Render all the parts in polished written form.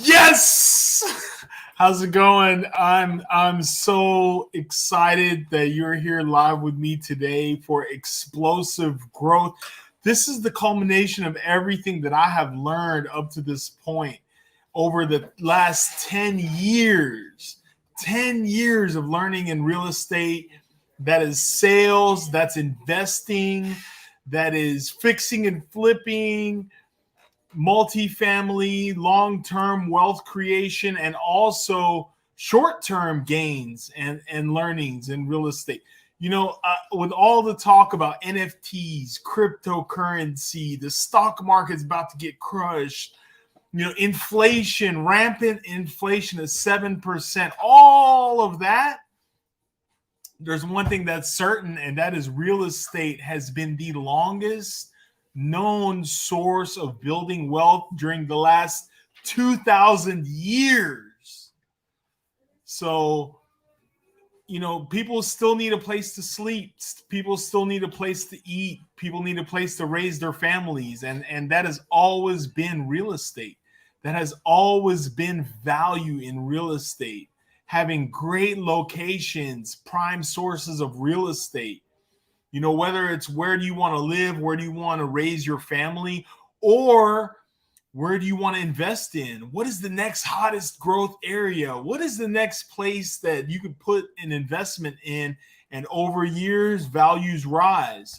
Yes. How's it going? I'm so excited that you're here live with me today for explosive growth. This is the culmination of everything that I have learned up to this point over the last 10 years. 10 years of learning in real estate. That is sales, that's investing, that is fixing and flipping, multifamily, long-term wealth creation, and also short-term gains and learnings in real estate. You know, with all the talk about NFTs, cryptocurrency, the stock market's about to get crushed, you know, inflation, rampant inflation is 7%, all of that. There's one thing that's certain, and that is real estate has been the longest known source of building wealth during the last 2,000 years. So, you know, people still need a place to sleep. People still need a place to eat. People need a place to raise their families. And that has always been real estate. That has always been value in real estate. Having great locations, prime sources of real estate. You know, whether it's where do you want to live, where do you want to raise your family, or where do you want to invest in? What is the next hottest growth area? What is the next place that you could put an investment in and over years values rise?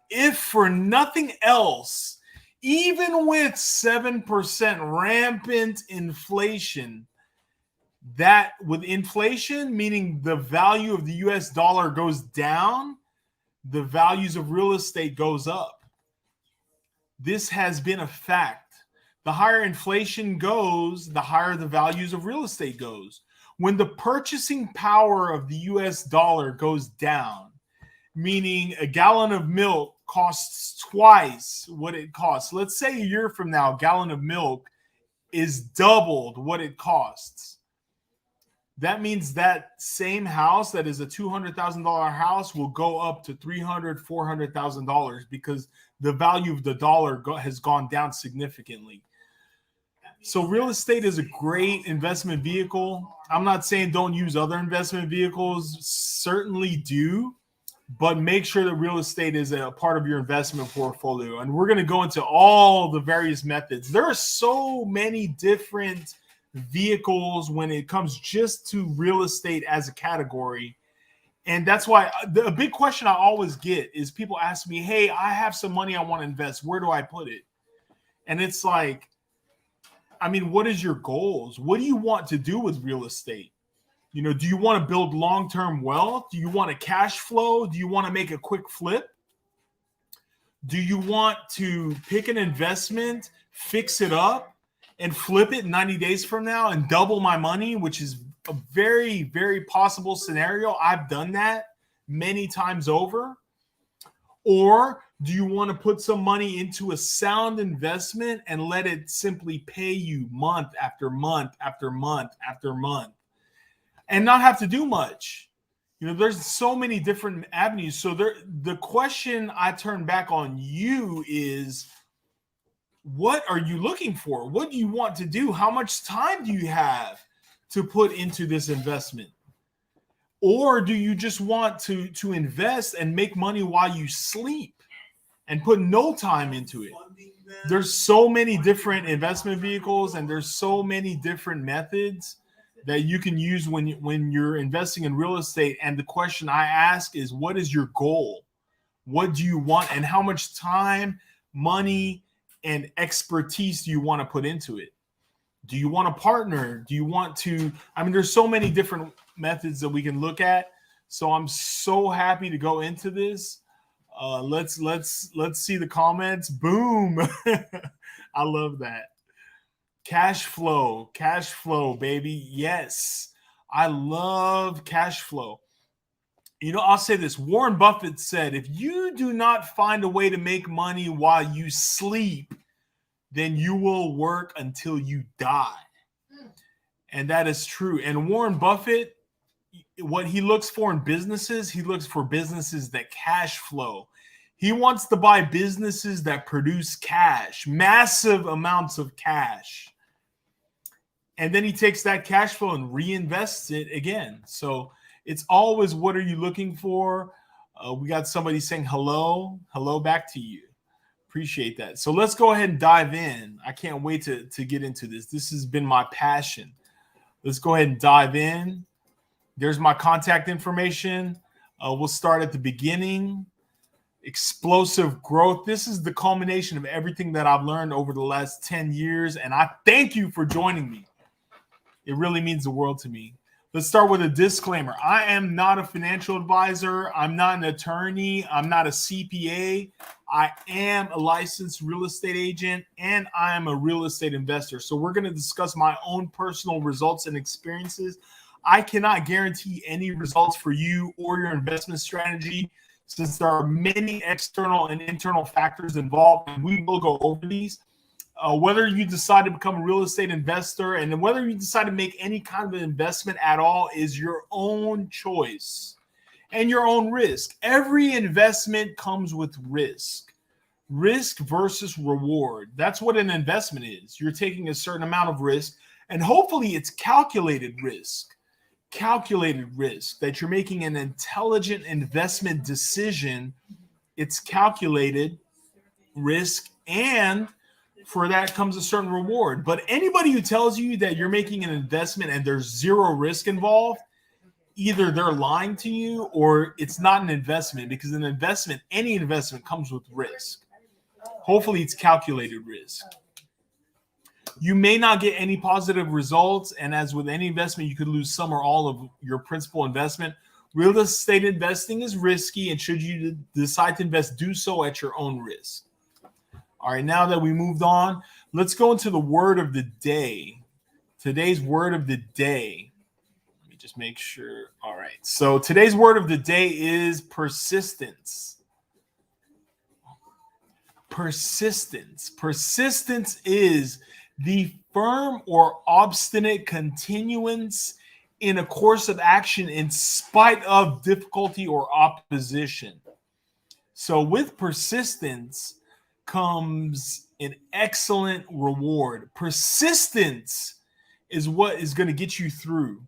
If for nothing else, even with 7% rampant inflation, that with inflation, meaning the value of the US dollar goes down, the values of real estate goes up. This has been a fact. The higher inflation goes, the higher the values of real estate goes. When the purchasing power of the US dollar goes down, meaning a gallon of milk costs twice what it costs. Let's say a year from now, a gallon of milk is doubled what it costs. That means that same house that is a $200,000 house will go up to $300,000, $400,000 because the value of the dollar has gone down significantly. So real estate is a great investment vehicle. I'm not saying don't use other investment vehicles. Certainly do, but make sure that real estate is a part of your investment portfolio. And we're going to go into all the various methods. There are so many different vehicles when it comes just to real estate as a category. And that's why a big question I always get is people ask me, hey, I have some money I want to invest. Where do I put it? And it's like, I mean, what is your goals? What do you want to do with real estate? You know, do you want to build long-term wealth? Do you want a cash flow? Do you want to make a quick flip? Do you want to pick an investment, fix it up, and flip it 90 days from now and double my money, which is a very, very possible scenario. I've done that many times over. Or do you want to put some money into a sound investment and let it simply pay you month after month after month after month and not have to do much? You know, there's so many different avenues. So the question I turn back on you is, what are you looking for? What do you want to do? How much time do you have to put into this investment? Or do you just want to invest and make money while you sleep and put no time into it? there's so many different investment vehicles, and there's so many different methods that you can use when you're investing in real estate. And the question I ask is, what is your goal? What do you want, and how much time, money, and expertise do you want to put into it? Do you want to partner? Do you want to? I mean, there's so many different methods that we can look at. So I'm so happy to go into this. Let's see the comments. Boom! I love that. Cash flow, baby. Yes, I love cash flow. You know, I'll say this. Warren Buffett said, if you do not find a way to make money while you sleep, then you will work until you die. And that is true. And Warren Buffett, what he looks for in businesses, he looks for businesses that cash flow. He wants to buy businesses that produce cash, massive amounts of cash. And then he takes that cash flow and reinvests it again. So it's always, what are you looking for? We got somebody saying hello. Hello back to you. Appreciate that. So let's go ahead and dive in. I can't wait to get into this. This has been my passion. Let's go ahead and dive in. There's my contact information. We'll start at the beginning. Explosive growth. This is the culmination of everything that I've learned over the last 10 years. And I thank you for joining me. It really means the world to me. Let's start with a disclaimer. I am not a financial advisor. I'm not an attorney. I'm not a CPA. I am a licensed real estate agent, and I am a real estate investor. So we're going to discuss my own personal results and experiences. I cannot guarantee any results for you or your investment strategy, since there are many external and internal factors involved, and we will go over these. Whether you decide to become a real estate investor and whether you decide to make any kind of investment at all is your own choice and your own risk. Every investment comes with risk. Risk versus reward. That's what an investment is. You're taking a certain amount of risk, and hopefully it's calculated risk. Calculated risk, that you're making an intelligent investment decision. It's calculated risk, and for that comes a certain reward. But anybody who tells you that you're making an investment and there's zero risk involved, either they're lying to you or it's not an investment, because an investment, any investment, comes with risk. Hopefully it's calculated risk. You may not get any positive results, and as with any investment, you could lose some or all of your principal investment. Real estate investing is risky, and should you decide to invest, do so at your own risk. All right, now that we moved on, let's go into the word of the day. Today's word of the day. Let me just make sure. All right, so today's word of the day is persistence. Persistence. Persistence is the firm or obstinate continuance in a course of action in spite of difficulty or opposition. So with persistence comes an excellent reward. Persistence is what is going to get you through.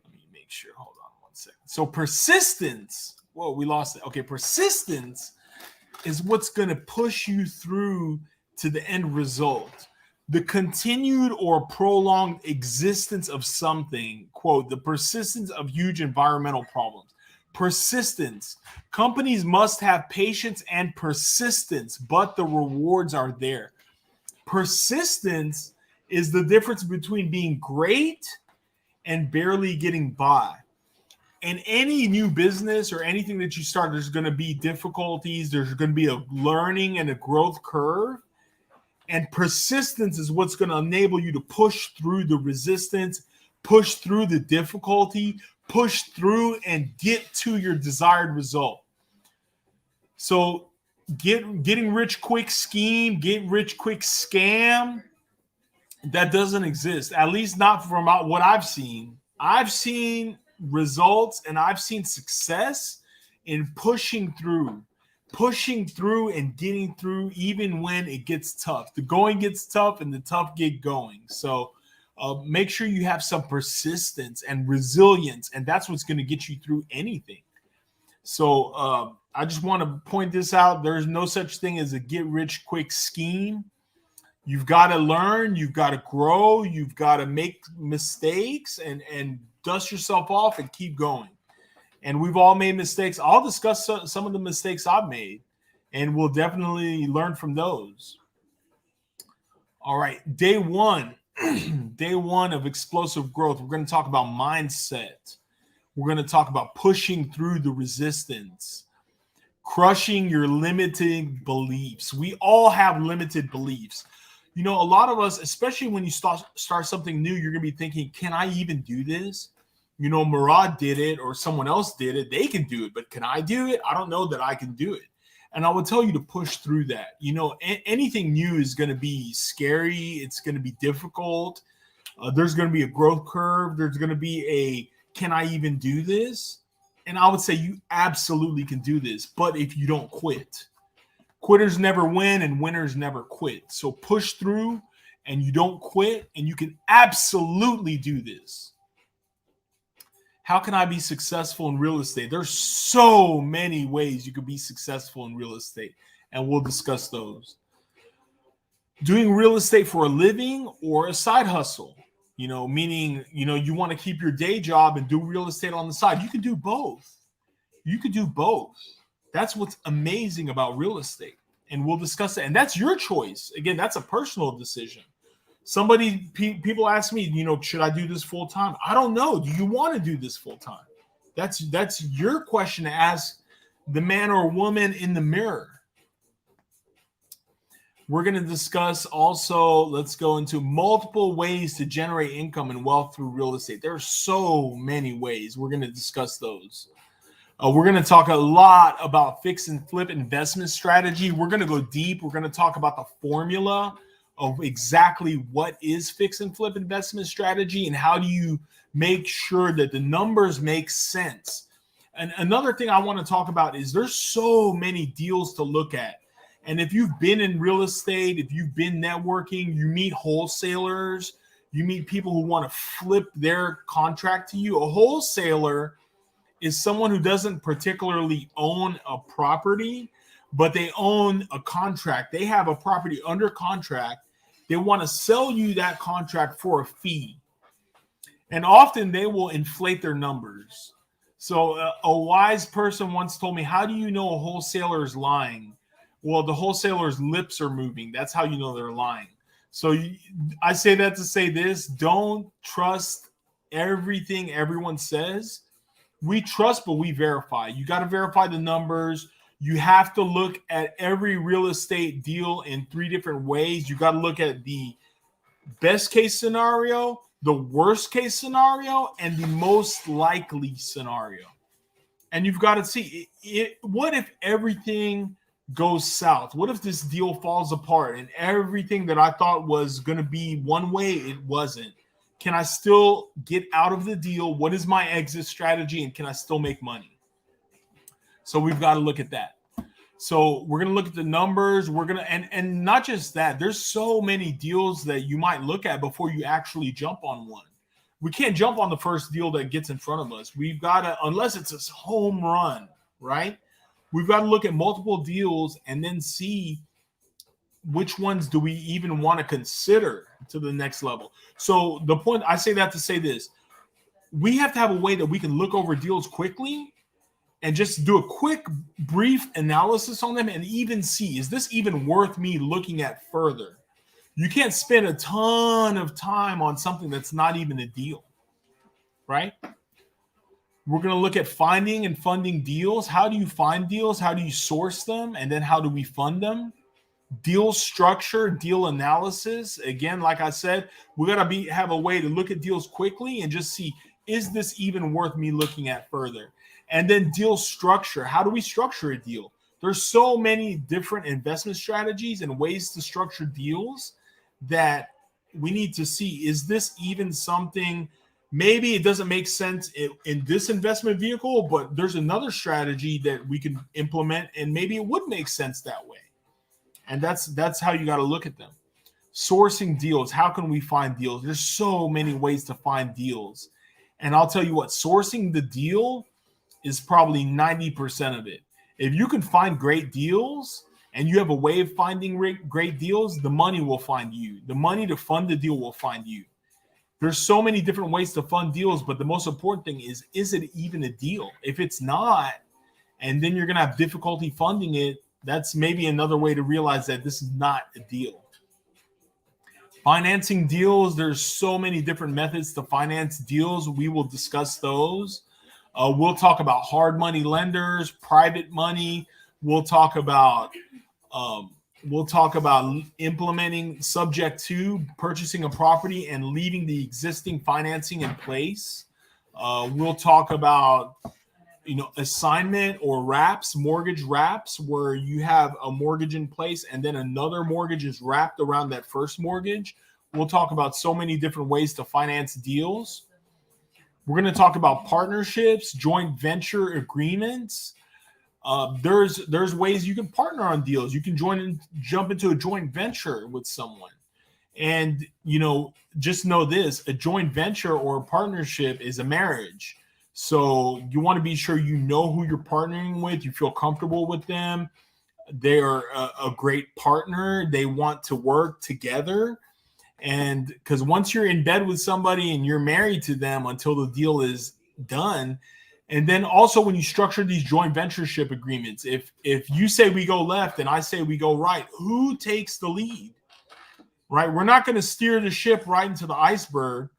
Let me make sure. Hold on one second. So persistence. Whoa, we lost it. Okay, persistence is what's going to push you through to the end result. The continued or prolonged existence of something, quote, the persistence of huge environmental problems. Persistence. Companies must have patience and persistence, but the rewards are there. Persistence is the difference between being great and barely getting by. In any new business or anything that you start, there's going to be difficulties. There's going to be a learning and a growth curve. And persistence is what's going to enable you to push through the resistance, push through the difficulty, push through and get to your desired result. So getting rich quick scheme, get rich quick scam, that doesn't exist, at least not from what I've seen. I've seen results and I've seen success in pushing through and getting through even when it gets tough. The going gets tough and the tough get going. So make sure you have some persistence and resilience, and that's what's going to get you through anything. So I just want to point this out. There's no such thing as a get rich quick scheme. You've got to learn, you've got to grow, you've got to make mistakes and dust yourself off and keep going. And we've all made mistakes. I'll discuss some of the mistakes I've made, and we'll definitely learn from those. All right, day one, day one of explosive growth. We're going to talk about mindset. We're going to talk about pushing through the resistance, crushing your limiting beliefs. We all have limited beliefs. You know, a lot of us, especially when you start something new, you're going to be thinking, can I even do this? You know, Morad did it or someone else did it. They can do it, but can I do it? I don't know that I can do it. And I would tell you to push through that. You know, anything new is going to be scary. It's going to be difficult. There's going to be a growth curve. There's going to be a, can I even do this? And I would say you absolutely can do this, but if you don't quit. Quitters never win and winners never quit. So push through and you don't quit, and you can absolutely do this. How can I be successful in real estate? There's so many ways you could be successful in real estate, and we'll discuss those. Doing real estate for a living or a side hustle, you know, meaning, you know, you want to keep your day job and do real estate on the side. You can do both. You could do both. That's what's amazing about real estate. And we'll discuss it. And that's your choice. Again, that's a personal decision. People ask me, you know, should I do this full time? I don't know. Do you want to do this full time? That's your question to ask the man or woman in the mirror. We're going to discuss also, let's go into multiple ways to generate income and wealth through real estate. There are so many ways. We're going to discuss those. We're going to talk a lot about fix and flip investment strategy. We're going to go deep. We're going to talk about the formula of exactly what is fix and flip investment strategy and how do you make sure that the numbers make sense. And another thing I want to talk about is there's so many deals to look at. And if you've been in real estate, if you've been networking, you meet wholesalers, you meet people who want to flip their contract to you. A wholesaler is someone who doesn't particularly own a property, but they own a contract. They have a property under contract. They want to sell you that contract for a fee. And often they will inflate their numbers. So a wise person once told me, how do you know a wholesaler is lying? Well, the wholesaler's lips are moving. That's how you know they're lying. So I say that to say this: don't trust everything everyone says. We trust, but we verify. You got to verify the numbers. You have to look at every real estate deal in three different ways. You got to look at the best case scenario, the worst case scenario, and the most likely scenario. And you've got to see what if everything goes south? What if this deal falls apart and everything that I thought was going to be one way, it wasn't? Can I still get out of the deal? What is my exit strategy? And can I still make money? So we've got to look at that. So we're going to look at the numbers. We're going to, and not just that, there's so many deals that you might look at before you actually jump on one. We can't jump on the first deal that gets in front of us. We've got to, unless it's a home run, right? We've got to look at multiple deals and then see which ones do we even want to consider to the next level. So the point, I say that to say this: we have to have a way that we can look over deals quickly and just do a quick, brief analysis on them and even see, is this even worth me looking at further? You can't spend a ton of time on something that's not even a deal, right? We're going to look at finding and funding deals. How do you find deals? How do you source them? And then how do we fund them? Deal structure, deal analysis. Again, like I said, we got to have a way to look at deals quickly and just see, is this even worth me looking at further? And then deal structure. How do we structure a deal? There's so many different investment strategies and ways to structure deals that we need to see, is this even something? Maybe it doesn't make sense in this investment vehicle, but there's another strategy that we can implement and maybe it would make sense that way. And that's how you got to look at them. Sourcing deals. How can we find deals? There's so many ways to find deals. And I'll tell you what, sourcing the deal is probably 90% of it. If you can find great deals and you have a way of finding great deals, the money will find you. The money to fund the deal will find you. There's so many different ways to fund deals, but the most important thing is it even a deal? If it's not, and then you're going to have difficulty funding it, that's maybe another way to realize that this is not a deal. Financing deals, there's so many different methods to finance deals. We will discuss those. We'll talk about hard money lenders, private money. We'll talk about implementing subject to purchasing a property and leaving the existing financing in place. We'll talk about assignment or wraps, mortgage wraps, where you have a mortgage in place and then another mortgage is wrapped around that first mortgage. We'll talk about so many different ways to finance deals. We're going to talk about partnerships, joint venture agreements. There's ways you can partner on deals. You can jump into a joint venture with someone. And, just know this, a joint venture or a partnership is a marriage. So you want to be sure you know who you're partnering with. You feel comfortable with them. They are a great partner. They want to work together. And because once you're in bed with somebody and you're married to them until the deal is done. And then also when you structure these joint ventureship agreements, if you say we go left and I say we go right, who takes the lead? Right? We're not going to steer the ship right into the iceberg.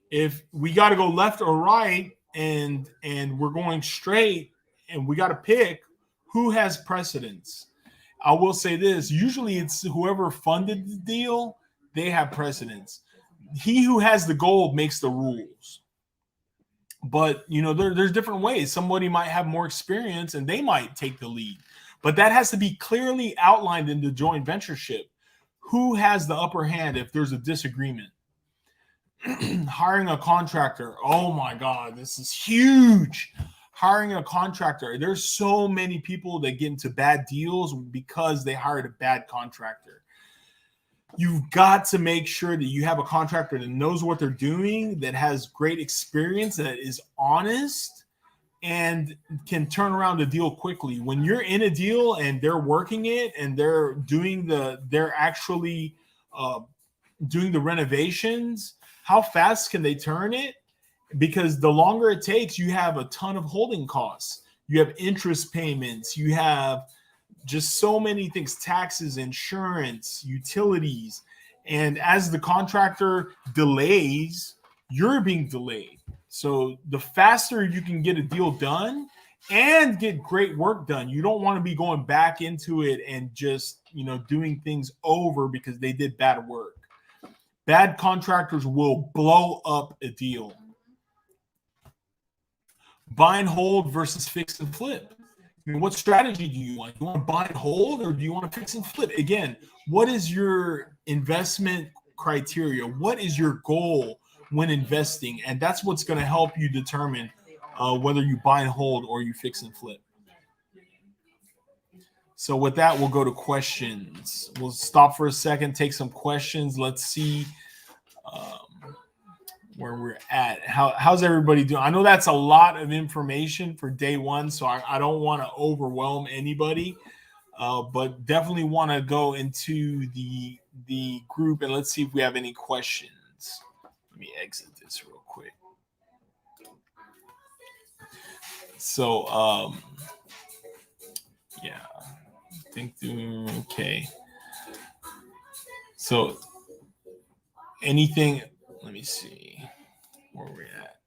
If we got to go left or right, and we're going straight and we got to pick who has precedence. I will say this, usually it's whoever funded the deal, they have precedence. He who has the gold makes the rules. But, there's different ways. Somebody might have more experience and they might take the lead. But that has to be clearly outlined in the joint ventureship. Who has the upper hand if there's a disagreement? Hiring a contractor. Oh my God, this is huge. Hiring a contractor. There's so many people that get into bad deals because they hired a bad contractor. You've got to make sure that you have a contractor that knows what they're doing, that has great experience, that is honest, and can turn around the deal quickly. When you're in a deal and they're working it and they're actually doing the renovations, how fast can they turn it? Because the longer it takes, you have a ton of holding costs. You have interest payments. You have just so many things, taxes, insurance, utilities. And as the contractor delays, you're being delayed. So the faster you can get a deal done and get great work done, you don't want to be going back into it and just, doing things over because they did bad work. Bad contractors will blow up a deal. Buy and hold versus fix and flip. What strategy do you want? Do you want to buy and hold or do you want to fix and flip? Again, what is your investment criteria? What is your goal when investing? And that's what's going to help you determine whether you buy and hold or you fix and flip. So with that, we'll go to questions. We'll stop for a second, take some questions. Let's see where we're at. How's everybody doing? I know that's a lot of information for day one, so I don't want to overwhelm anybody, but definitely want to go into the group and let's see if we have any questions. Let me exit this real quick. So, yeah, I think, okay. So anything, let me see where we're at.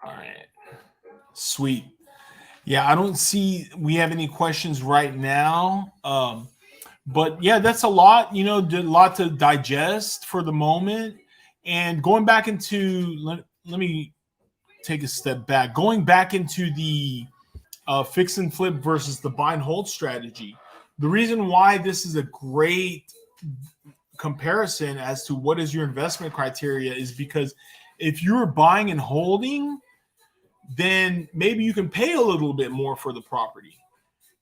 All right. Sweet. Yeah, I don't see we have any questions right now. But yeah, that's a lot, a lot to digest for the moment. And going back into, let me take a step back. Going back into the fix and flip versus the buy and hold strategy. The reason why this is a great comparison as to what is your investment criteria is because if you're buying and holding, then maybe you can pay a little bit more for the property.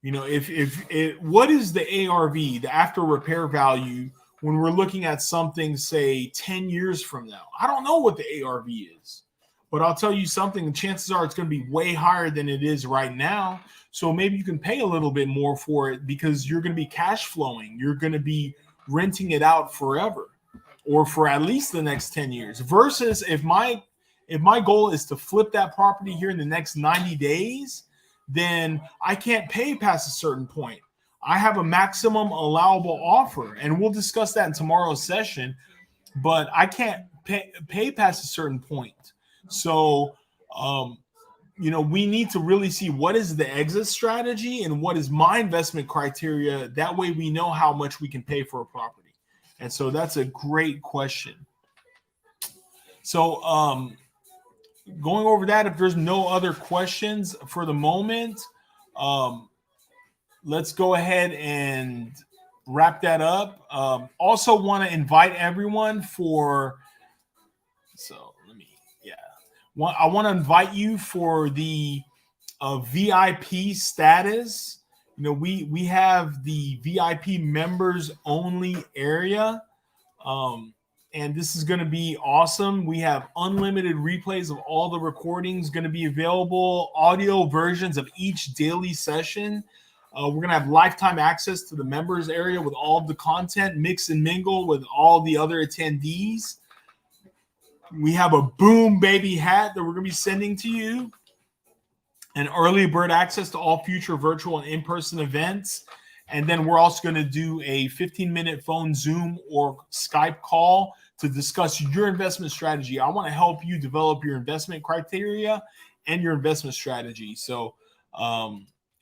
What is the ARV, the after repair value, when we're looking at something, say 10 years from now? I don't know what the ARV is. But I'll tell you something, the chances are it's going to be way higher than it is right now. So maybe you can pay a little bit more for it because you're going to be cash flowing. You're going to be renting it out forever or for at least the next 10 years. Versus if my goal is to flip that property here in the next 90 days, then I can't pay past a certain point. I have a maximum allowable offer, and we'll discuss that in tomorrow's session, but I can't pay past a certain point. So, we need to really see what is the exit strategy and what is my investment criteria. That way we know how much we can pay for a property. And so that's a great question. So, going over that, if there's no other questions for the moment, let's go ahead and wrap that up. Also want to invite everyone for, I want to invite you for the VIP status. We have the VIP members only area. And this is going to be awesome. We have unlimited replays of all the recordings going to be available, audio versions of each daily session. We're going to have lifetime access to the members area with all of the content, mix and mingle with all the other attendees. We have a Boom Baby hat that we're going to be sending to you, and early bird access to all future virtual and in-person events. And then we're also going to do a 15-minute phone Zoom or Skype call to discuss your investment strategy. I want to help you develop your investment criteria and your investment strategy. So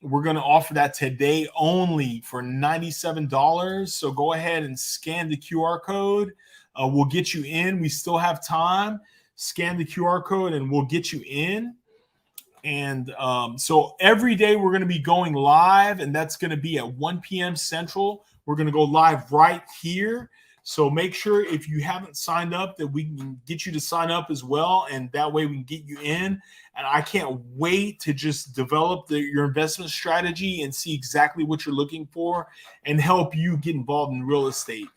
we're going to offer that today only for $97. So go ahead and scan the QR code. We'll get you in. We still have time. Scan the QR code and we'll get you in. And so every day we're going to be going live, and that's going to be at 1 p.m. Central. We're going to go live right here. So make sure if you haven't signed up that we can get you to sign up as well, and that way we can get you in. And I can't wait to just develop your investment strategy and see exactly what you're looking for and help you get involved in real estate.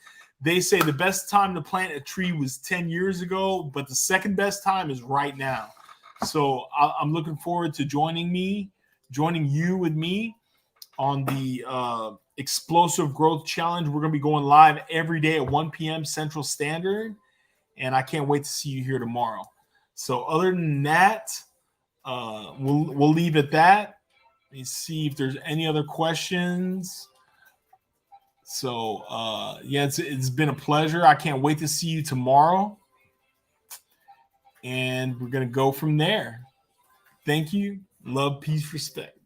They say the best time to plant a tree was 10 years ago, but the second best time is right now. So I'm looking forward to joining you with me on the Explosive Growth Challenge. We're going to be going live every day at 1 p.m. Central Standard, and I can't wait to see you here tomorrow. So other than that, we'll leave it at that. Let me see if there's any other questions. So it's been a pleasure. I can't wait to see you tomorrow. And we're going to go from there. Thank you. Love, peace, respect.